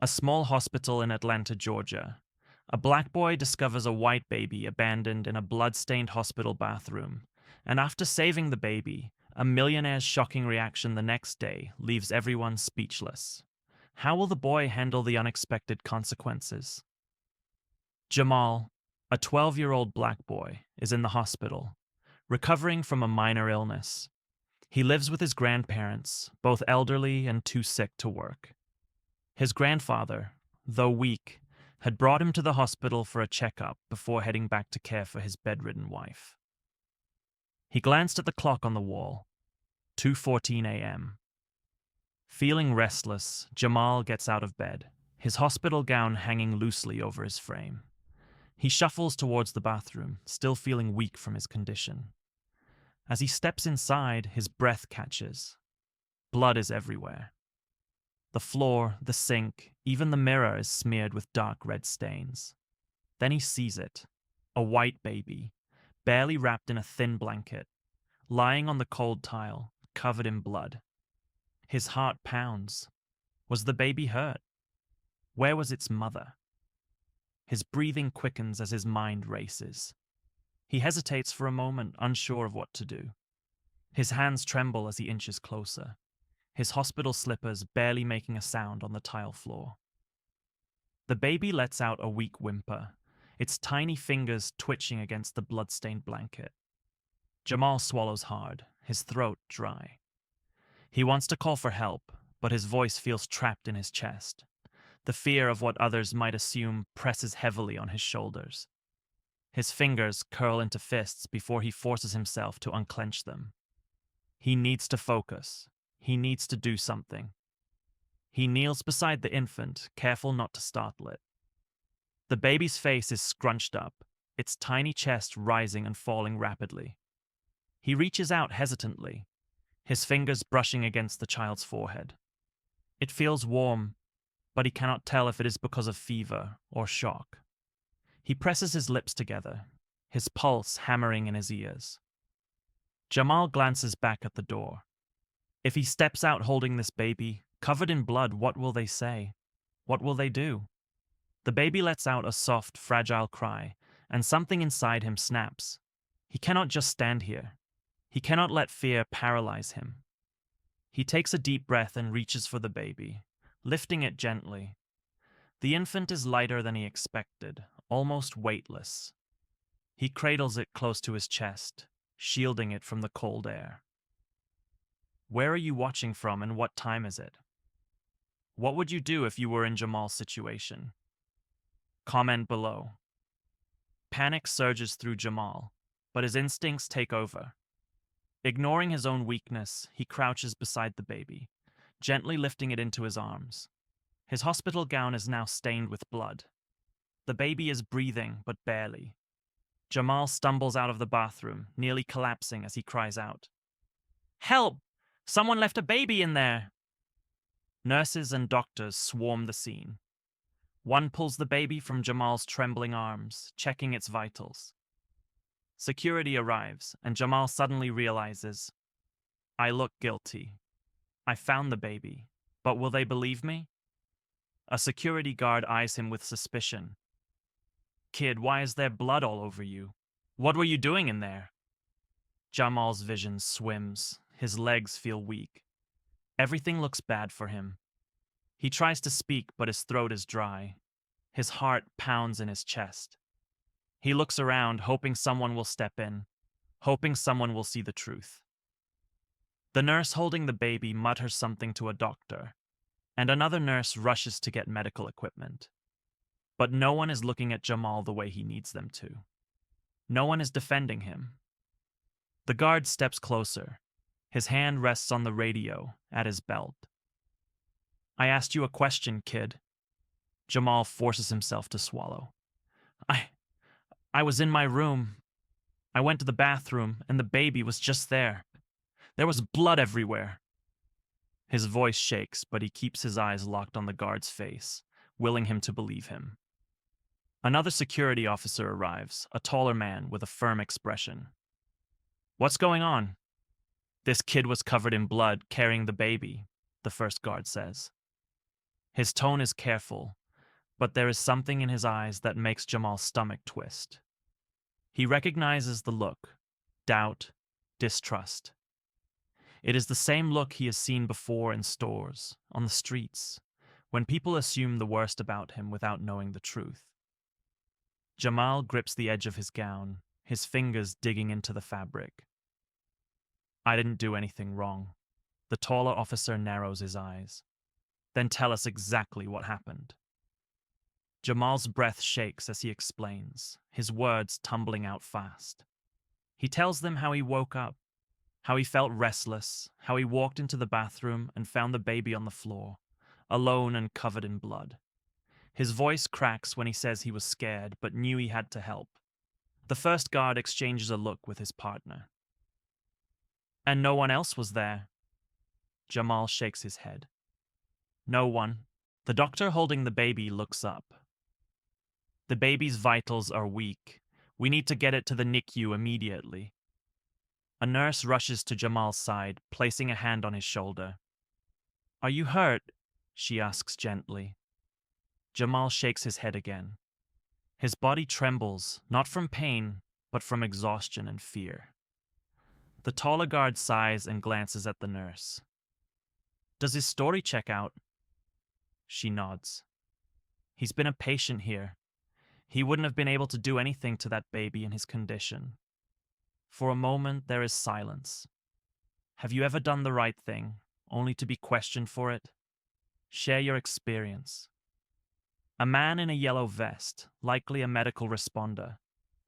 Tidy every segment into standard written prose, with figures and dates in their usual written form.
A small hospital in Atlanta, Georgia. A black boy discovers a white baby abandoned in a blood-stained hospital bathroom, and after saving the baby, a millionaire's shocking reaction the next day leaves everyone speechless. How will the boy handle the unexpected consequences? Jamal, a 12-year-old black boy, is in the hospital, recovering from a minor illness. He lives with his grandparents, both elderly and too sick to work. His grandfather, though weak, had brought him to the hospital for a checkup before heading back to care for his bedridden wife. He glanced at the clock on the wall, 2:14 a.m. Feeling restless, Jamal gets out of bed, his hospital gown hanging loosely over his frame. He shuffles towards the bathroom, still feeling weak from his condition. As he steps inside, his breath catches. Blood is everywhere. The floor, the sink, even the mirror is smeared with dark red stains. Then he sees it, a white baby, barely wrapped in a thin blanket, lying on the cold tile, covered in blood. His heart pounds. Was the baby hurt? Where was its mother? His breathing quickens as his mind races. He hesitates for a moment, unsure of what to do. His hands tremble as he inches closer, his hospital slippers barely making a sound on the tile floor. The baby lets out a weak whimper, its tiny fingers twitching against the blood-stained blanket. Jamal swallows hard, his throat dry. He wants to call for help, but his voice feels trapped in his chest. The fear of what others might assume presses heavily on his shoulders. His fingers curl into fists before he forces himself to unclench them. He needs to focus. He needs to do something. He kneels beside the infant, careful not to startle it. The baby's face is scrunched up, its tiny chest rising and falling rapidly. He reaches out hesitantly, his fingers brushing against the child's forehead. It feels warm, but he cannot tell if it is because of fever or shock. He presses his lips together, his pulse hammering in his ears. Jamal glances back at the door. If he steps out holding this baby, covered in blood, what will they say? What will they do? The baby lets out a soft, fragile cry, and something inside him snaps. He cannot just stand here. He cannot let fear paralyze him. He takes a deep breath and reaches for the baby, lifting it gently. The infant is lighter than he expected, almost weightless. He cradles it close to his chest, shielding it from the cold air. Where are you watching from and what time is it? What would you do if you were in Jamal's situation? Comment below. Panic surges through Jamal, but his instincts take over. Ignoring his own weakness, he crouches beside the baby, gently lifting it into his arms. His hospital gown is now stained with blood. The baby is breathing, but barely. Jamal stumbles out of the bathroom, nearly collapsing as he cries out, "Help! Someone left a baby in there!" Nurses and doctors swarm the scene. One pulls the baby from Jamal's trembling arms, checking its vitals. Security arrives, and Jamal suddenly realizes, I look guilty. I found the baby, but will they believe me? A security guard eyes him with suspicion. "Kid, why is there blood all over you? What were you doing in there?" Jamal's vision swims. His legs feel weak. Everything looks bad for him. He tries to speak, but his throat is dry. His heart pounds in his chest. He looks around, hoping someone will step in, hoping someone will see the truth. The nurse holding the baby mutters something to a doctor, and another nurse rushes to get medical equipment. But no one is looking at Jamal the way he needs them to. No one is defending him. The guard steps closer. His hand rests on the radio at his belt. "I asked you a question, kid." Jamal forces himself to swallow. I was in my room. I went to the bathroom, and the baby was just there. There was blood everywhere." His voice shakes, but he keeps his eyes locked on the guard's face, willing him to believe him. Another security officer arrives, a taller man with a firm expression. "What's going on?" "This kid was covered in blood, carrying the baby," the first guard says. His tone is careful, but there is something in his eyes that makes Jamal's stomach twist. He recognizes the look: doubt, distrust. It is the same look he has seen before in stores, on the streets, when people assume the worst about him without knowing the truth. Jamal grips the edge of his gown, his fingers digging into the fabric. I didn't do anything wrong. The taller officer narrows his eyes. Then tell us exactly what happened. Jamal's breath shakes as he explains, his words tumbling out fast. He tells them how he woke up, how he felt restless, how he walked into the bathroom and found the baby on the floor, alone and covered in blood. His voice cracks when he says he was scared but knew he had to help. The first guard exchanges a look with his partner. And no one else was there? Jamal shakes his head. No one. The doctor holding the baby looks up. The baby's vitals are weak. We need to get it to the NICU immediately. A nurse rushes to Jamal's side, placing a hand on his shoulder. Are you hurt? She asks gently. Jamal shakes his head again. His body trembles, not from pain, but from exhaustion and fear. The taller guard sighs and glances at the nurse. Does his story check out? She nods. He's been a patient here. He wouldn't have been able to do anything to that baby in his condition. For a moment, there is silence. Have you ever done the right thing, only to be questioned for it? Share your experience. A man in a yellow vest, likely a medical responder,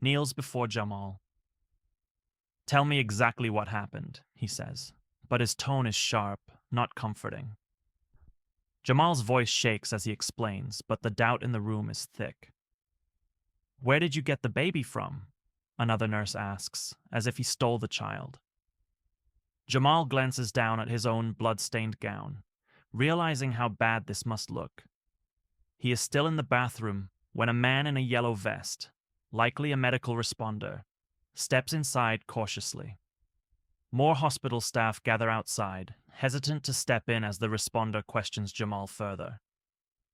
kneels before Jamal. Tell me exactly what happened, he says, but his tone is sharp, not comforting. Jamal's voice shakes as he explains, but the doubt in the room is thick. Where did you get the baby from? Another nurse asks, as if he stole the child. Jamal glances down at his own blood-stained gown, realizing how bad this must look. He is still in the bathroom when a man in a yellow vest, likely a medical responder, steps inside cautiously. More hospital staff gather outside, hesitant to step in as the responder questions Jamal further.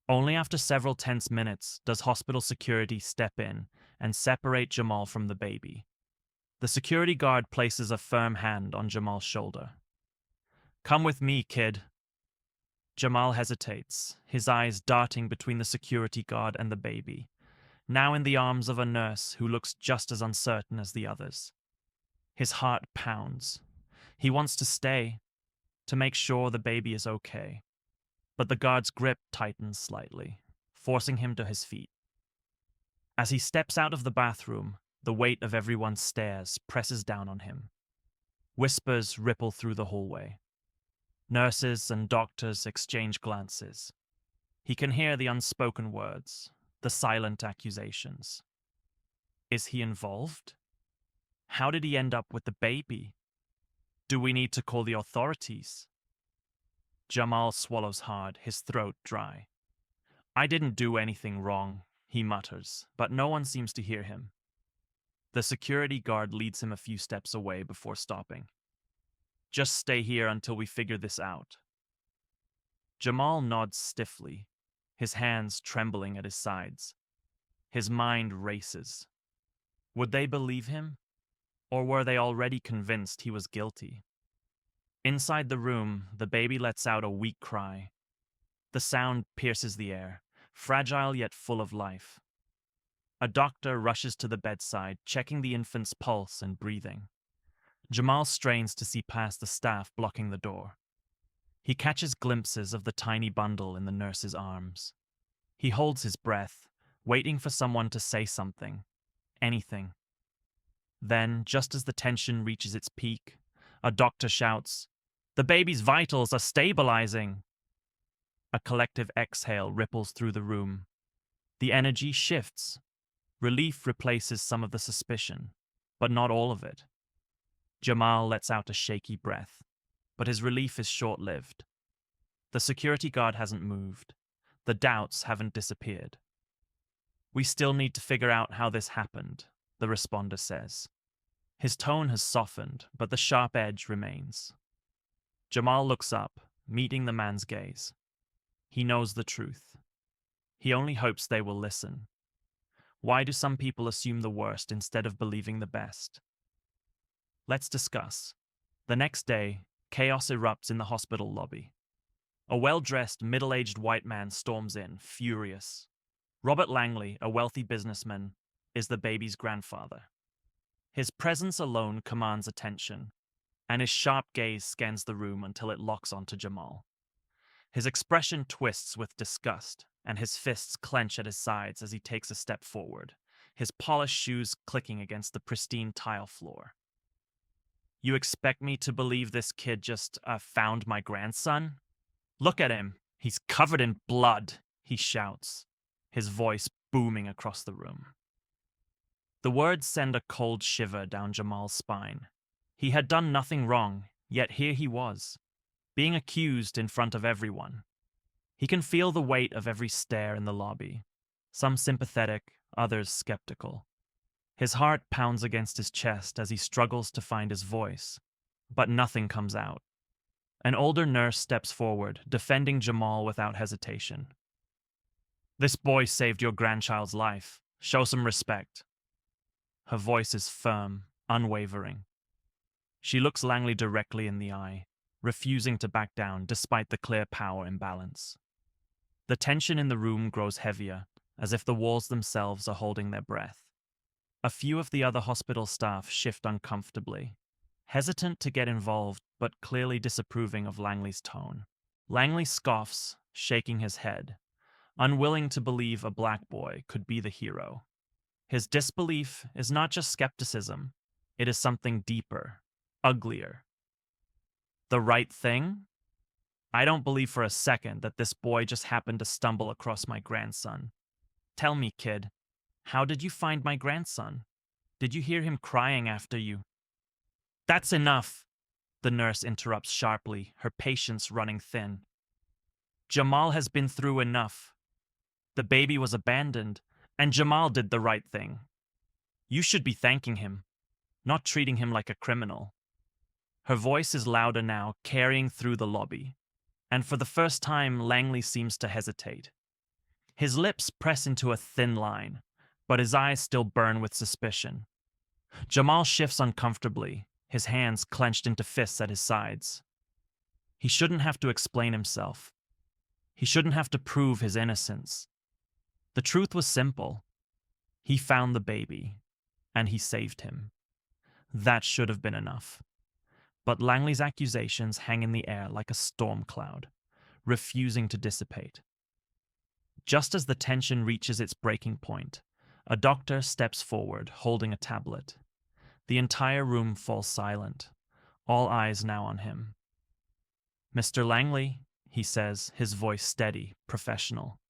Only after several tense minutes does hospital security step in and separate Jamal from the baby. The security guard places a firm hand on Jamal's shoulder. Come with me, kid. Jamal hesitates, his eyes darting between the security guard and the baby, now in the arms of a nurse who looks just as uncertain as the others. His heart pounds. He wants to stay, to make sure the baby is okay. But the guard's grip tightens slightly, forcing him to his feet. As he steps out of the bathroom, the weight of everyone's stares presses down on him. Whispers ripple through the hallway. Nurses and doctors exchange glances. He can hear the unspoken words, the silent accusations. Is he involved? How did he end up with the baby? Do we need to call the authorities? Jamal swallows hard, his throat dry. I didn't do anything wrong, he mutters, but no one seems to hear him. The security guard leads him a few steps away before stopping. Just stay here until we figure this out. Jamal nods stiffly, his hands trembling at his sides. His mind races. Would they believe him? Or were they already convinced he was guilty? Inside the room, the baby lets out a weak cry. The sound pierces the air, fragile yet full of life. A doctor rushes to the bedside, checking the infant's pulse and breathing. Jamal strains to see past the staff blocking the door. He catches glimpses of the tiny bundle in the nurse's arms. He holds his breath, waiting for someone to say something, anything. Then, just as the tension reaches its peak, a doctor shouts, "The baby's vitals are stabilizing!" A collective exhale ripples through the room. The energy shifts. Relief replaces some of the suspicion, but not all of it. Jamal lets out a shaky breath, but his relief is short-lived. The security guard hasn't moved. The doubts haven't disappeared. We still need to figure out how this happened, the responder says. His tone has softened, but the sharp edge remains. Jamal looks up, meeting the man's gaze. He knows the truth. He only hopes they will listen. Why do some people assume the worst instead of believing the best? Let's discuss. The next day, chaos erupts in the hospital lobby. A well-dressed, middle-aged white man storms in, furious. Robert Langley, a wealthy businessman, is the baby's grandfather. His presence alone commands attention, and his sharp gaze scans the room until it locks onto Jamal. His expression twists with disgust, and his fists clench at his sides as he takes a step forward, his polished shoes clicking against the pristine tile floor. You expect me to believe this kid just found my grandson? Look at him. He's covered in blood, he shouts, his voice booming across the room. The words send a cold shiver down Jamal's spine. He had done nothing wrong, yet here he was, being accused in front of everyone. He can feel the weight of every stare in the lobby, some sympathetic, others skeptical. His heart pounds against his chest as he struggles to find his voice, but nothing comes out. An older nurse steps forward, defending Jamal without hesitation. "This boy saved your grandchild's life. Show some respect." Her voice is firm, unwavering. She looks Langley directly in the eye, refusing to back down despite the clear power imbalance. The tension in the room grows heavier, as if the walls themselves are holding their breath. A few of the other hospital staff shift uncomfortably, hesitant to get involved but clearly disapproving of Langley's tone. Langley scoffs, shaking his head, unwilling to believe a black boy could be the hero. His disbelief is not just skepticism, it is something deeper, uglier. The right thing? I don't believe for a second that this boy just happened to stumble across my grandson. Tell me, kid, how did you find my grandson? Did you hear him crying after you? That's enough, the nurse interrupts sharply, her patience running thin. Jamal has been through enough. The baby was abandoned, and Jamal did the right thing. You should be thanking him, not treating him like a criminal. Her voice is louder now, carrying through the lobby, and for the first time, Langley seems to hesitate. His lips press into a thin line, but his eyes still burn with suspicion. Jamal shifts uncomfortably, his hands clenched into fists at his sides. He shouldn't have to explain himself. He shouldn't have to prove his innocence. The truth was simple. He found the baby, and he saved him. That should have been enough. But Langley's accusations hang in the air like a storm cloud, refusing to dissipate. Just as the tension reaches its breaking point, a doctor steps forward, holding a tablet. The entire room falls silent, all eyes now on him. "Mr. Langley," he says, his voice steady, professional.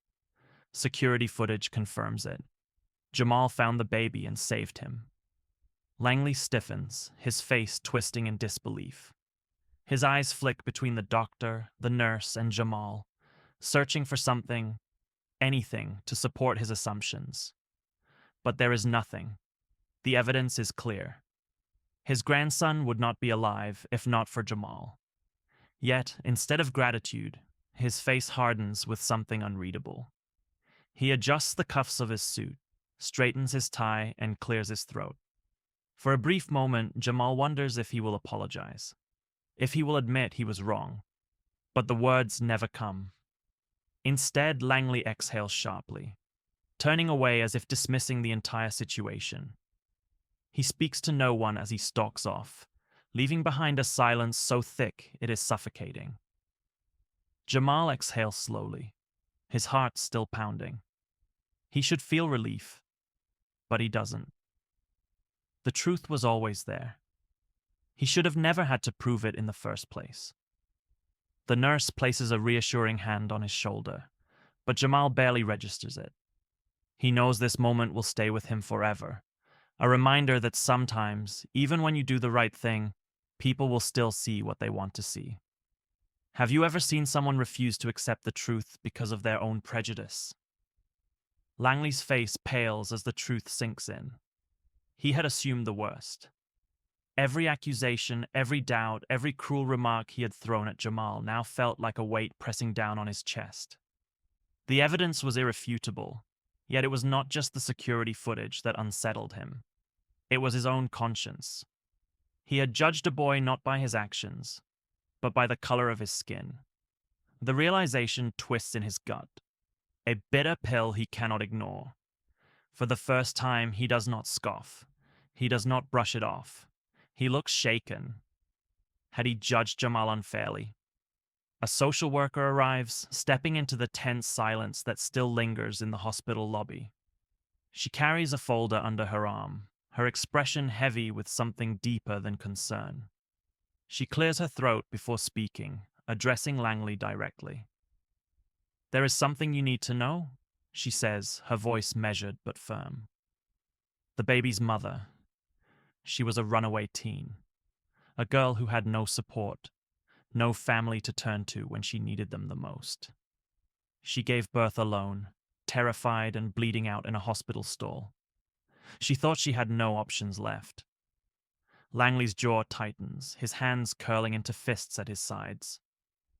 Security footage confirms it. Jamal found the baby and saved him. Langley stiffens, his face twisting in disbelief. His eyes flick between the doctor, the nurse, and Jamal, searching for something, anything, to support his assumptions. But there is nothing. The evidence is clear. His grandson would not be alive if not for Jamal. Yet, instead of gratitude, his face hardens with something unreadable. He adjusts the cuffs of his suit, straightens his tie, and clears his throat. For a brief moment, Jamal wonders if he will apologize, if he will admit he was wrong. But the words never come. Instead, Langley exhales sharply, turning away as if dismissing the entire situation. He speaks to no one as he stalks off, leaving behind a silence so thick it is suffocating. Jamal exhales slowly, his heart still pounding. He should feel relief, but he doesn't. The truth was always there. He should have never had to prove it in the first place. The nurse places a reassuring hand on his shoulder, but Jamal barely registers it. He knows this moment will stay with him forever, a reminder that sometimes, even when you do the right thing, people will still see what they want to see. Have you ever seen someone refuse to accept the truth because of their own prejudice? Langley's face pales as the truth sinks in. He had assumed the worst. Every accusation, every doubt, every cruel remark he had thrown at Jamal now felt like a weight pressing down on his chest. The evidence was irrefutable, yet it was not just the security footage that unsettled him. It was his own conscience. He had judged a boy not by his actions, but by the color of his skin. The realization twists in his gut, a bitter pill he cannot ignore. For the first time, he does not scoff. He does not brush it off. He looks shaken. Had he judged Jamal unfairly? A social worker arrives, stepping into the tense silence that still lingers in the hospital lobby. She carries a folder under her arm, her expression heavy with something deeper than concern. She clears her throat before speaking, addressing Langley directly. "There is something you need to know," she says, her voice measured but firm. The baby's mother. She was a runaway teen, a girl who had no support, no family to turn to when she needed them the most. She gave birth alone, terrified and bleeding out in a hospital stall. She thought she had no options left. Langley's jaw tightens, his hands curling into fists at his sides.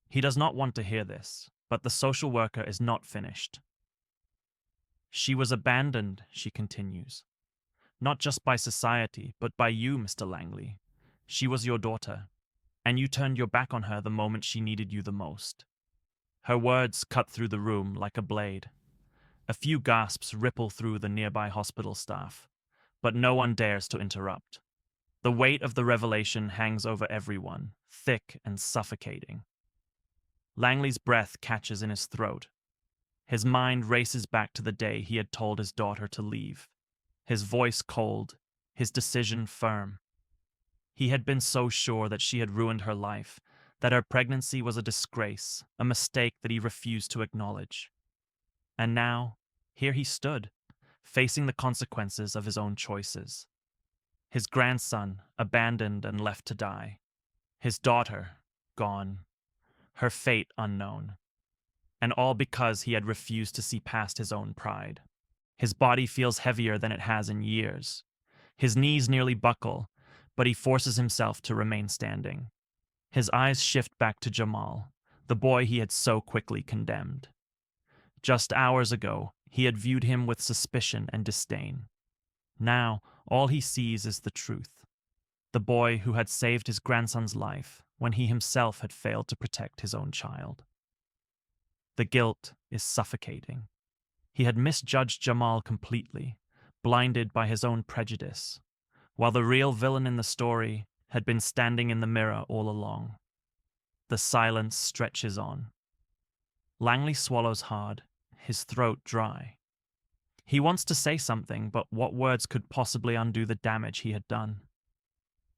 He does not want to hear this, but the social worker is not finished. "She was abandoned," she continues. "Not just by society, but by you, Mr. Langley. She was your daughter, and you turned your back on her the moment she needed you the most." Her words cut through the room like a blade. A few gasps ripple through the nearby hospital staff, but no one dares to interrupt. The weight of the revelation hangs over everyone, thick and suffocating. Langley's breath catches in his throat. His mind races back to the day he had told his daughter to leave. His voice cold, his decision firm. He had been so sure that she had ruined her life, that her pregnancy was a disgrace, a mistake that he refused to acknowledge. And now, here he stood, facing the consequences of his own choices. His grandson, abandoned and left to die. His daughter, gone. Her fate unknown. And all because he had refused to see past his own pride. His body feels heavier than it has in years. His knees nearly buckle, but he forces himself to remain standing. His eyes shift back to Jamal, the boy he had so quickly condemned. Just hours ago, he had viewed him with suspicion and disdain. Now, all he sees is the truth. The boy who had saved his grandson's life when he himself had failed to protect his own child. The guilt is suffocating. He had misjudged Jamal completely, blinded by his own prejudice, while the real villain in the story had been standing in the mirror all along. The silence stretches on. Langley swallows hard, his throat dry. He wants to say something, but what words could possibly undo the damage he had done?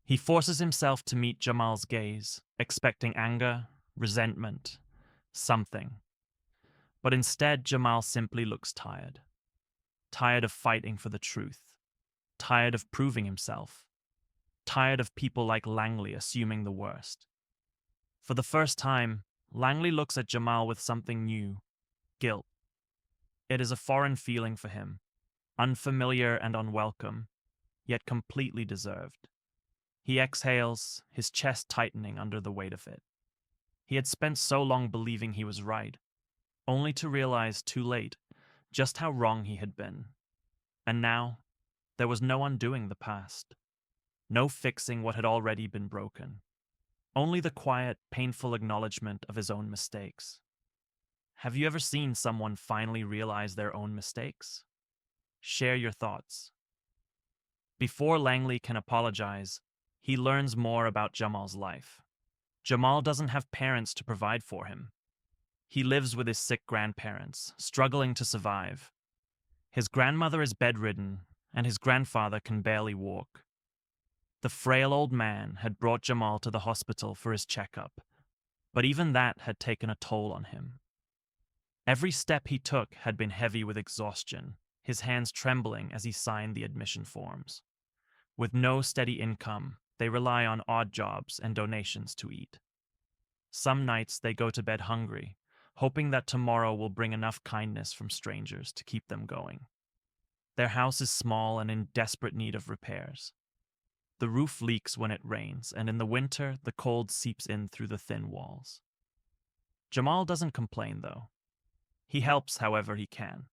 He forces himself to meet Jamal's gaze, expecting anger, resentment, something. But instead, Jamal simply looks tired. Tired of fighting for the truth. Tired of proving himself. Tired of people like Langley assuming the worst. For the first time, Langley looks at Jamal with something new: guilt. It is a foreign feeling for him, unfamiliar and unwelcome, yet completely deserved. He exhales, his chest tightening under the weight of it. He had spent so long believing he was right, only to realize too late just how wrong he had been. And now, there was no undoing the past, no fixing what had already been broken, only the quiet, painful acknowledgement of his own mistakes. Have you ever seen someone finally realize their own mistakes? Share your thoughts. Before Langley can apologize, he learns more about Jamal's life. Jamal doesn't have parents to provide for him. He lives with his sick grandparents, struggling to survive. His grandmother is bedridden, and his grandfather can barely walk. The frail old man had brought Jamal to the hospital for his checkup, but even that had taken a toll on him. Every step he took had been heavy with exhaustion, his hands trembling as he signed the admission forms. With no steady income, they rely on odd jobs and donations to eat. Some nights they go to bed hungry, hoping that tomorrow will bring enough kindness from strangers to keep them going. Their house is small and in desperate need of repairs. The roof leaks when it rains, and in the winter, the cold seeps in through the thin walls. Jamal doesn't complain, though. He helps however he can,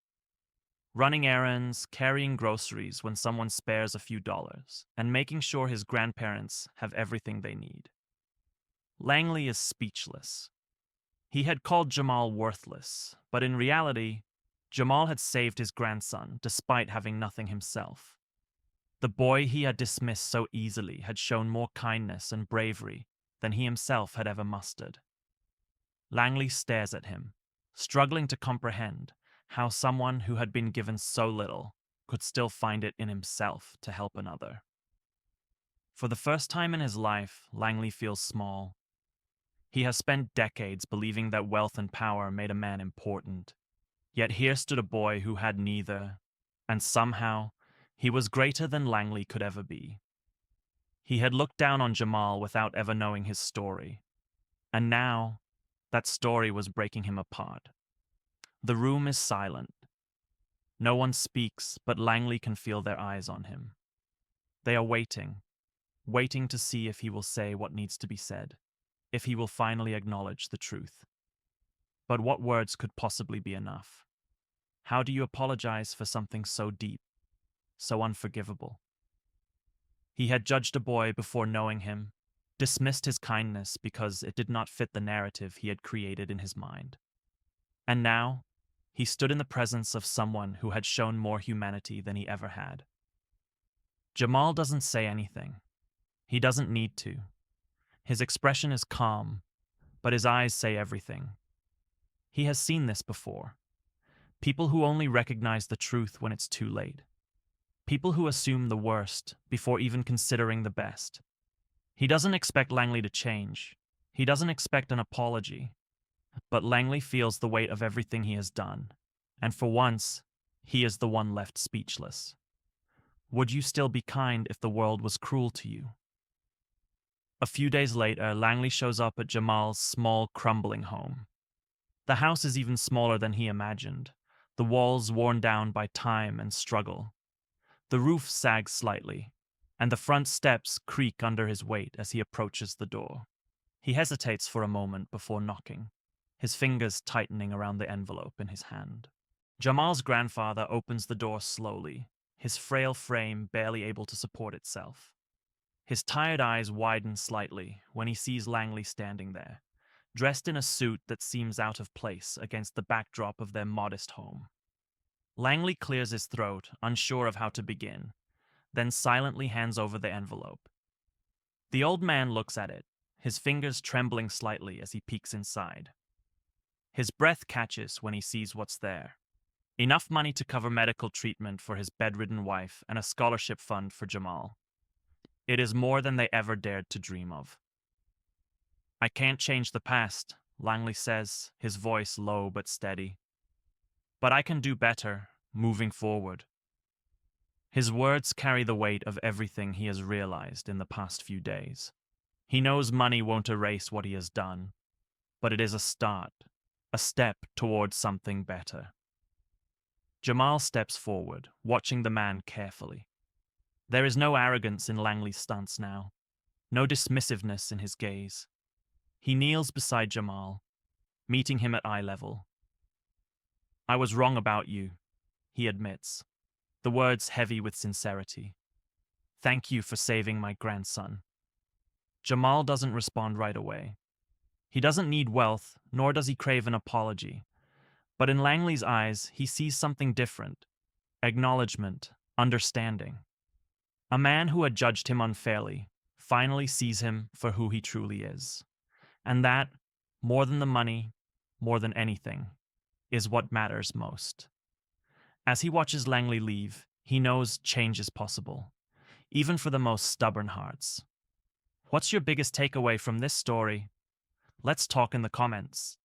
running errands, carrying groceries when someone spares a few dollars, and making sure his grandparents have everything they need. Langley is speechless. He had called Jamal worthless, but in reality, Jamal had saved his grandson despite having nothing himself. The boy he had dismissed so easily had shown more kindness and bravery than he himself had ever mustered. Langley stares at him, struggling to comprehend how someone who had been given so little could still find it in himself to help another. For the first time in his life, Langley feels small. He has spent decades believing that wealth and power made a man important. Yet here stood a boy who had neither, and somehow he was greater than Langley could ever be. He had looked down on Jamal without ever knowing his story, and now that story was breaking him apart. The room is silent. No one speaks, but Langley can feel their eyes on him. They are waiting to see if he will say what needs to be said, if he will finally acknowledge the truth. But what words could possibly be enough? How do you apologize for something so deep, so unforgivable? He had judged a boy before knowing him, dismissed his kindness because it did not fit the narrative he had created in his mind. And now, he stood in the presence of someone who had shown more humanity than he ever had. Jamal doesn't say anything. He doesn't need to. His expression is calm, but his eyes say everything. He has seen this before. People who only recognize the truth when it's too late. People who assume the worst before even considering the best. He doesn't expect Langley to change. He doesn't expect an apology. But Langley feels the weight of everything he has done, and for once, he is the one left speechless. Would you still be kind if the world was cruel to you? A few days later, Langley shows up at Jamal's small, crumbling home. The house is even smaller than he imagined, the walls worn down by time and struggle. The roof sags slightly, and the front steps creak under his weight as he approaches the door. He hesitates for a moment before knocking, his fingers tightening around the envelope in his hand. Jamal's grandfather opens the door slowly, his frail frame barely able to support itself. His tired eyes widen slightly when he sees Langley standing there, dressed in a suit that seems out of place against the backdrop of their modest home. Langley clears his throat, unsure of how to begin, then silently hands over the envelope. The old man looks at it, his fingers trembling slightly as he peeks inside. His breath catches when he sees what's there. Enough money to cover medical treatment for his bedridden wife and a scholarship fund for Jamal. It is more than they ever dared to dream of. I can't change the past, Langley says, his voice low but steady. But I can do better, moving forward. His words carry the weight of everything he has realized in the past few days. He knows money won't erase what he has done, but it is a start, a step towards something better. Jamal steps forward, watching the man carefully. There is no arrogance in Langley's stance now, no dismissiveness in his gaze. He kneels beside Jamal, meeting him at eye level. I was wrong about you, he admits, the words heavy with sincerity. Thank you for saving my grandson. Jamal doesn't respond right away. He doesn't need wealth, nor does he crave an apology. But in Langley's eyes, he sees something different. Acknowledgement, understanding. A man who had judged him unfairly finally sees him for who he truly is. And that, more than the money, more than anything, is what matters most. As he watches Langley leave, he knows change is possible, even for the most stubborn hearts. What's your biggest takeaway from this story? Let's talk in the comments.